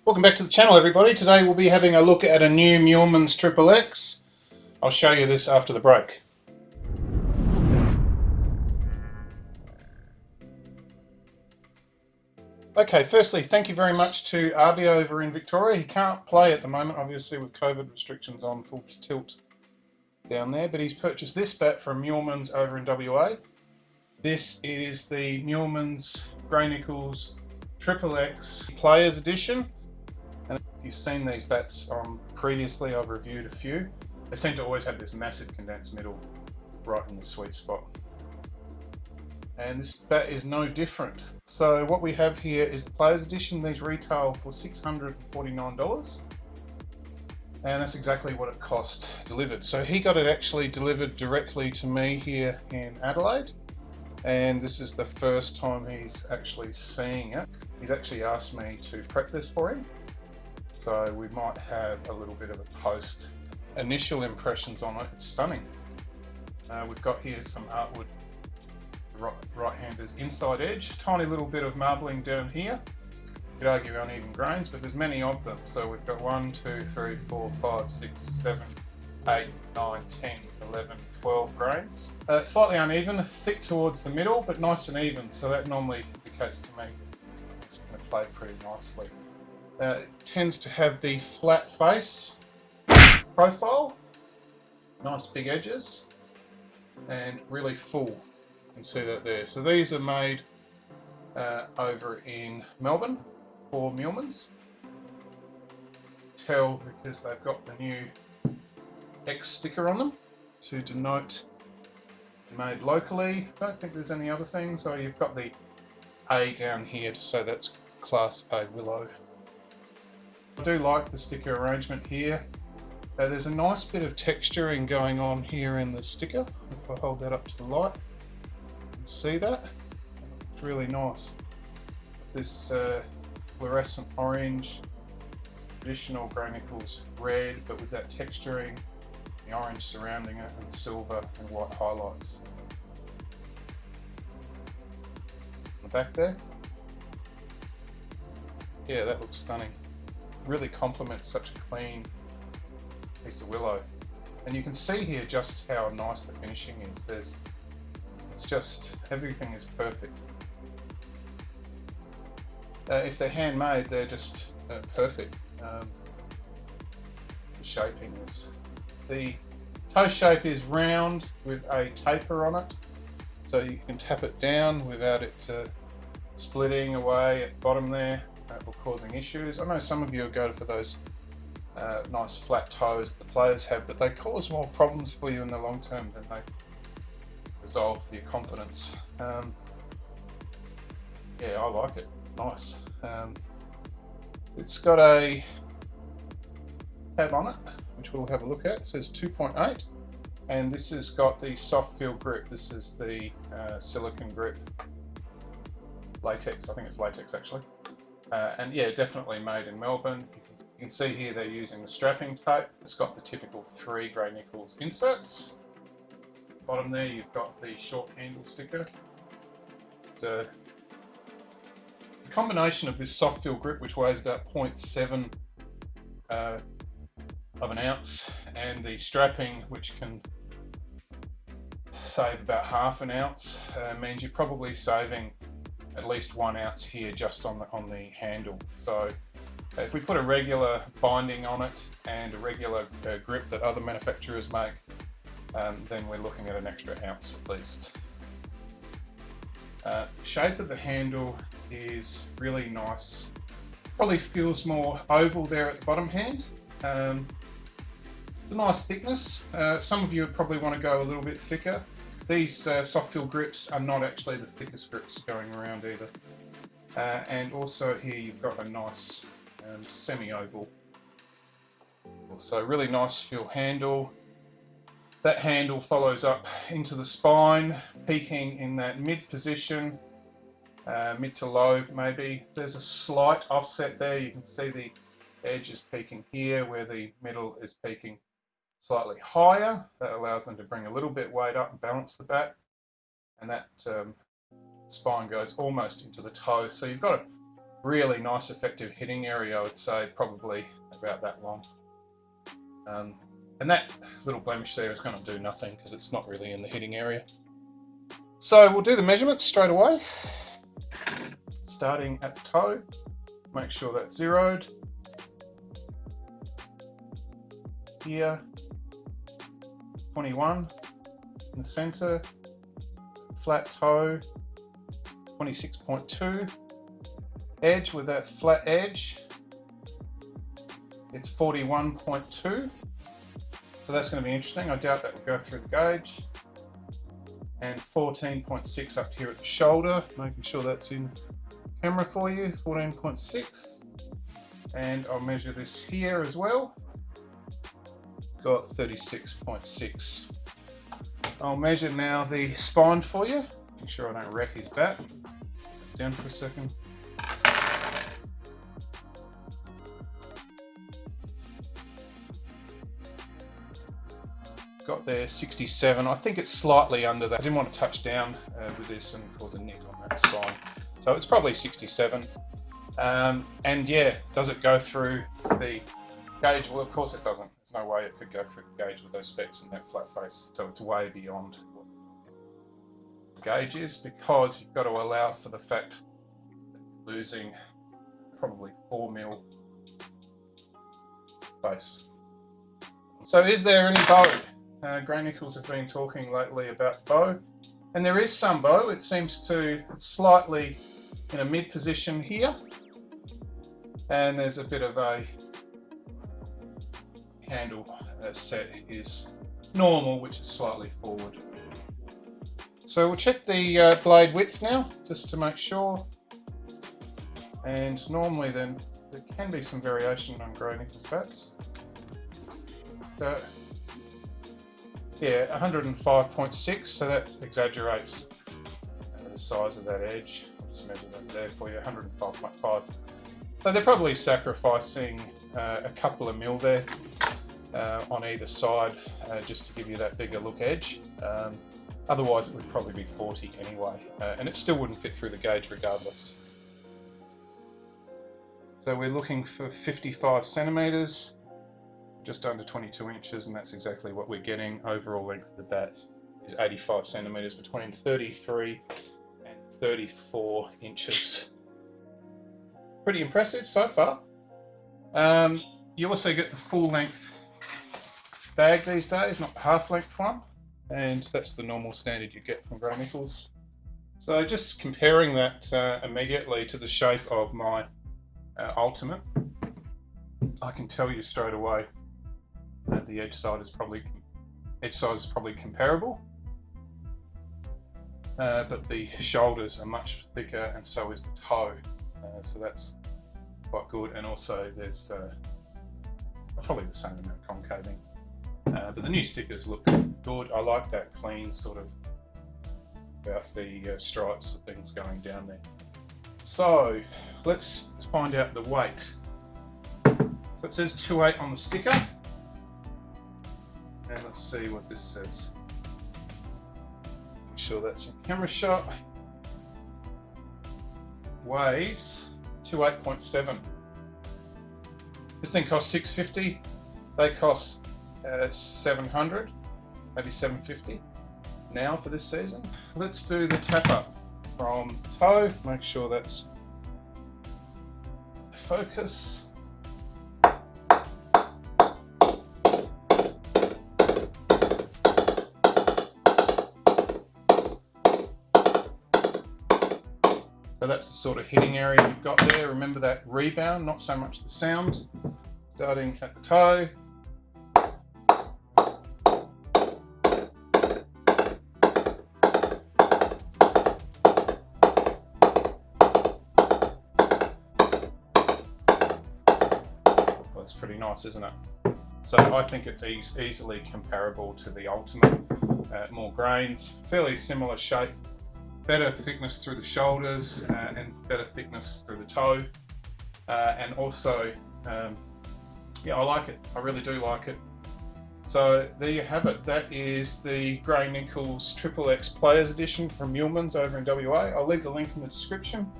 Welcome back to the channel, everybody. Today we'll be having a look at a new Meulemans XXX. I'll show you this after the break. Okay, firstly, thank you very much to Abhi over in Victoria. He can't play at the moment, obviously, with COVID restrictions on full tilt down there, but he's purchased this bat from Meulemans over in WA. This is the Meulemans Gray-Nicolls XXX Players edition. And if you've seen these bats previously, I've reviewed a few. They seem to always have this massive condensed middle right in the sweet spot. And this bat is no different. So what we have here is the Players Edition. These retail for $649. And that's exactly what it cost delivered. So he got it actually delivered directly to me here in Adelaide. And this is the first time he's actually seeing it. He's actually asked me to prep this for him. So we might have a little bit of a post initial impressions on it. It's stunning. We've got here some Artwood right-handers inside edge, tiny little bit of marbling down here. You could argue uneven grains, but there's many of them. So we've got 1, 2, 3, 4, 5, 6, 7, 8, 9, 10, 11, 12 grains. Slightly uneven, thick towards the middle, but nice and even. So that normally indicates to me it's going to play pretty nicely. It tends to have the flat face profile, nice big edges, and really full. You can see that there. So these are made over in Melbourne for Meulemans. Tell because they've got the new X sticker on them to denote made locally. I don't think there's any other things. So you've got the A down here to say that's Class A Willow. I do like the sticker arrangement here. There's a nice bit of texturing going on here in the sticker. If I hold that up to the light, you can see that. It's really nice. This fluorescent orange, traditional Gray-Nicolls red, but with that texturing, the orange surrounding it, and silver and white highlights. On the back there. Yeah, that looks stunning. Really complements such a clean piece of willow, and you can see here just how nice the finishing is. It's just everything is perfect. If they're handmade, they're just perfect. The shaping is, the toe shape is round with a taper on it, so you can tap it down without it splitting away at the bottom there or causing issues. I know some of you will go for those nice flat toes the players have, but they cause more problems for you in the long term than they resolve for your confidence. Yeah, I like it. It's nice. It's got a tab on it, which we'll have a look at. It says 2.8, and this has got the soft feel grip. This is the silicone grip latex. I think it's latex actually. And yeah, definitely made in Melbourne. You can see here they're using the strapping tape. It's got the typical 3 Gray-Nicolls inserts. Bottom there you've got the short handle sticker. The combination of this soft feel grip, which weighs about 0.7 of an ounce, and the strapping, which can save about half an ounce, means you're probably saving at least 1 ounce here just on the handle. So if we put a regular binding on it and a regular grip that other manufacturers make, then we're looking at an extra ounce at least. The shape of the handle is really nice. Probably feels more oval there at the bottom hand. It's a nice thickness. Some of you probably want to go a little bit thicker. These soft feel grips are not actually the thickest grips going around either. And also here you've got a nice semi-oval. So really nice feel handle. That handle follows up into the spine, peaking in that mid position, mid to low maybe. There's a slight offset there. You can see the edge is peaking here where the middle is peaking slightly higher. That allows them to bring a little bit weight up and balance the bat, and that spine goes almost into the toe. So you've got a really nice effective hitting area, I would say probably about that long. And that little blemish there is going to do nothing because it's not really in the hitting area. So we'll do the measurements straight away. Starting at the toe, make sure that's zeroed. Here, 21 in the center. Flat toe, 26.2. Edge with that flat edge, it's 41.2. So that's going to be interesting. I doubt that will go through the gauge. And 14.6 up here at the shoulder, making sure that's in camera for you, 14.6. And I'll measure this here as well. Got 36.6. I'll measure now the spine for you. Make sure I don't wreck his bat. Down for a second. Got there 67. I think it's slightly under that. I didn't want to touch down with this and cause a nick on that spine. So it's probably 67. And yeah, does it go through the gauge? Well, of course it doesn't. There's no way it could go through the gauge with those specs and that flat face. So it's way beyond what the gauge is, because you've got to allow for the fact that you're losing probably 4 mil face. So is there any bow? Gray-Nicolls have been talking lately about bow, and there is some bow. It seems to, it's slightly in a mid position here, and there's a bit of a handle set is normal, which is slightly forward. So we'll check the blade width now, just to make sure. And normally then there can be some variation on Gray-Nicolls bats. Yeah, 105.6, so that exaggerates the size of that edge. I'll just measure that there for you, 105.5. So they're probably sacrificing a couple of mil there on either side, just to give you that bigger look edge. Otherwise it would probably be 40 anyway, and it still wouldn't fit through the gauge regardless. So we're looking for 55 centimeters. Just under 22 inches, and that's exactly what we're getting. Overall length of the bat is 85 centimeters, between 33 and 34 inches. Pretty impressive so far. You also get the full length bag these days, not the half length one, and that's the normal standard you get from Gray-Nicolls. So just comparing that immediately to the shape of my Ultimate, I can tell you straight away that the edge size is probably comparable, but the shoulders are much thicker, and so is the toe. So that's quite good. And also there's probably the same amount of concaving, but the new stickers look good. I like that clean sort of about the stripes of things going down there. So let's find out the weight. So it says 2.8 on the sticker. And let's see what this says. Make sure that's in camera shot. Weighs 28.7. This thing costs $650. They cost 700, maybe 750 now for this season. Let's do the tap up from toe. Make sure that's focus. So that's the sort of hitting area you've got there. Remember that rebound, not so much the sound. Starting at the toe. Well, it's pretty nice, isn't it? So I think it's easily comparable to the Ultimate. More grains, fairly similar shape. Better thickness through the shoulders and better thickness through the toe, and also yeah, I like it. I really do like it. So there you have it. That is the Gray-Nicolls XXX Players edition from Meulemans over in WA. I'll leave the link in the description.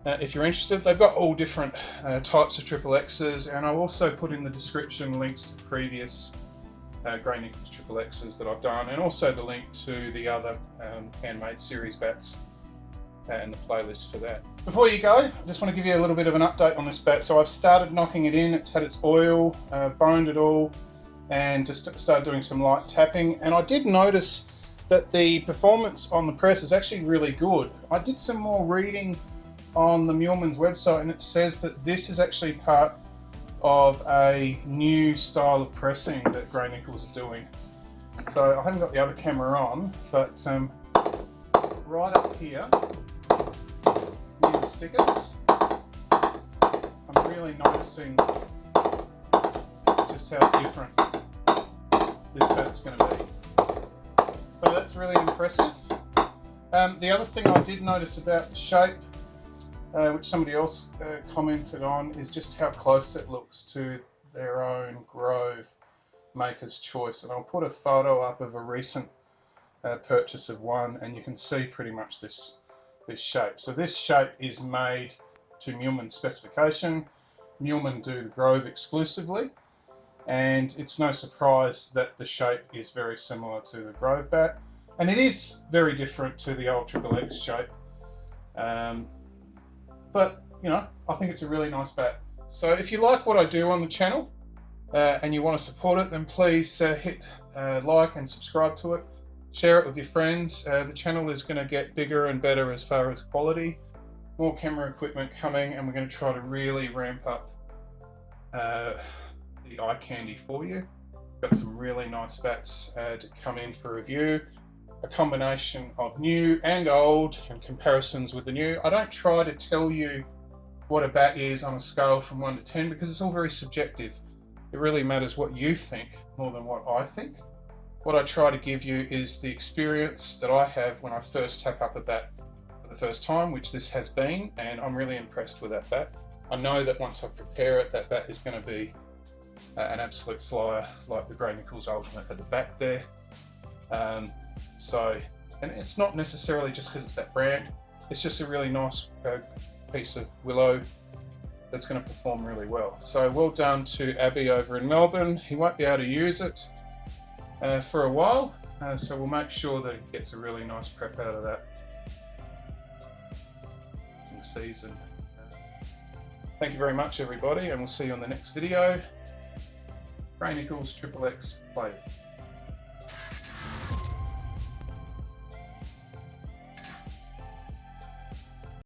if you're interested. They've got all different types of XXXs, and I'll also put in the description links to previous Gray-Nicolls XXXs that I've done, and also the link to the other handmade series bats and the playlist for that. Before you go, I just want to give you a little bit of an update on this bat. So I've started knocking it in. It's had its oil, boned it all, and just started doing some light tapping. And I did notice that the performance on the press is actually really good. I did some more reading on the Meulemans website, and it says that this is actually part of a new style of pressing that Gray-Nicolls are doing. So I haven't got the other camera on, but right up here near the stickers, I'm really noticing just how different this bat's going to be. So that's really impressive. The other thing I did notice about the shape, which somebody else commented on, is just how close it looks to their own Grove Maker's Choice. And I'll put a photo up of a recent purchase of one, and you can see pretty much this shape. So this shape is made to Meuleman specification. Meuleman do the Grove exclusively, and it's no surprise that the shape is very similar to the Grove bat, and it is very different to the old XXX shape. But, you know, I think it's a really nice bat. So if you like what I do on the channel and you want to support it, then please hit like and subscribe to it. Share it with your friends. The channel is going to get bigger and better as far as quality. More camera equipment coming, and we're going to try to really ramp up the eye candy for you. Got some really nice bats to come in for review. A combination of new and old, and comparisons with the new. I don't try to tell you what a bat is on a scale from 1 to 10 because it's all very subjective. It really matters what you think more than what I think. What I try to give you is the experience that I have when I first tap up a bat for the first time, which this has been, and I'm really impressed with that bat. I know that once I prepare it, that bat is going to be an absolute flyer, like the Gray-Nicolls Ultimate at the back there. And it's not necessarily just because it's that brand, it's just a really nice piece of willow that's going to perform really well. So well done to Abhi over in Melbourne. He won't be able to use it for a while, so we'll make sure that he gets a really nice prep out of that in season. Thank you very much, everybody, and we'll see you on the next video. Gray-Nicolls XXX Players.